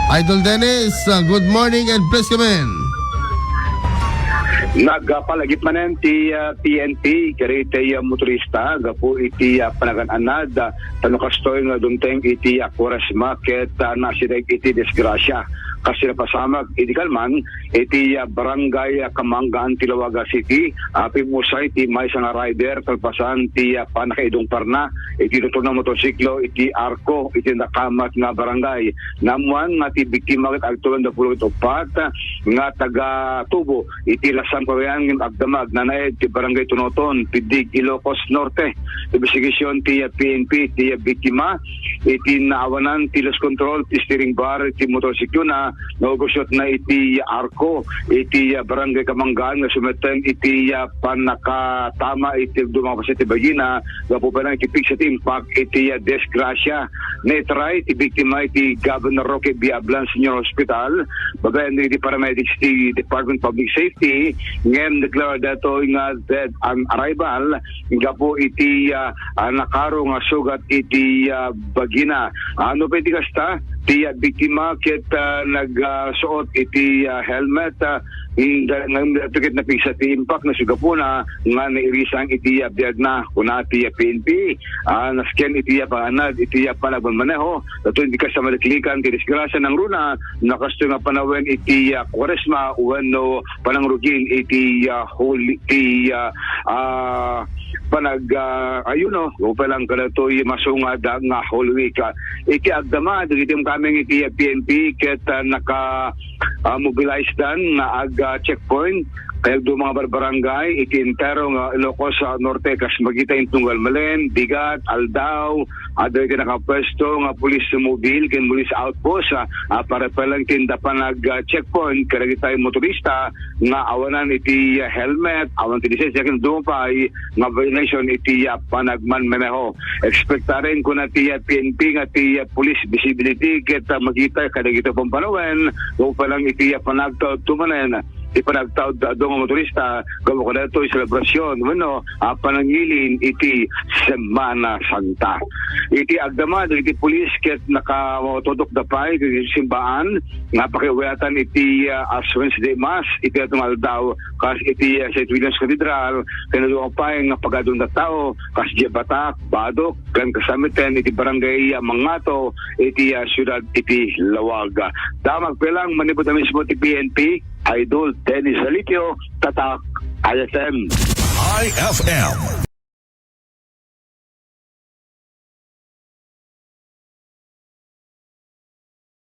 Idol Dennis, good morning and please come in. Nagpalagip manen ti PNP kari ti motorista gapo iti panagan-anad tanukastoy nga dunteng iti Cores Market nasideg iti disgrasya kasi napasamag iti kalman iti barangay Kamanggaan Tilawaga City pimusay ti may nga rider kalpasan ti panakaidong parna iti tutor na motorsiklo iti arko iti nakamat nga barangay namuan nga ti biktima ket agtuan da pulu't upat nga taga Tubo iti Lasang Pawayan ng agdamag na naed ti barangay Tunoton, Pidig, Ilocos Norte. Investigasyon ti PNP ti biktima iti naawanan ti loss control ti steering bar ti motorsiklo na naugusot na iti arko iti barangay Kamanggaan nga sumeten iti panakatama iti dumabas iti bagina gapo pa lang iti fixed impact iti disgrasya. Netry ti biktima iti Governor Roque Biablan Senior Hospital bagayan iti paramedics ti Department of Public Safety ngem declare dato nga dead ang arrival nga po iti nakaro nga sugat iti bagina. Ano pa iti kasta ti biktima ket nagsuot iti helmet tikit na pisa ti impact na suga po na nga nairisang iti biyag na kuna ti PNP nasken iti panganad iti panagmanmaneho dato hindi ka sa maliklikan ti disgrasya ng runa nakasto nga panawen iti Quaresma uwano panangrugin iti holy ti panag ayuno upalang kadatoy masungad nga whole week iki agdama digitim kaming iti PNP ket naka mobilize dan nga checkpoint kaya do mga barangay iti entero nga Ilocos Norte kas magita intunggal Malen, Bigat, Aldao ada iti nakapwesto nga police mobile ken police outpost para palang tinda panag checkpoint kaya tayo motorista nga awanan iti helmet awan ti lisensya ken dumapay nga violation iti panagmanmaneho. Expectaren ko na ti PNP nga ti police visibility ket magita kada kita pampanawen o palang iti panagtaw tumanen ipanagtaod do nga motorista gamo ko na ito selebrasyon panangilin iti Semana Santa iti agdama iti pulis ket nakatodok dapay iti simbaan nga pakiwatan iti as Wednesday Mass iti atong aldaw kas iti St. William's Cathedral kanadong pay nga pagadong na tao kas Batak, Badok kan kasamiten iti barangay Mangato iti syudad iti Lawaga. Damag pelang manibot mismo ti PNP Idol Dennis Salitio, Tatak, IFM.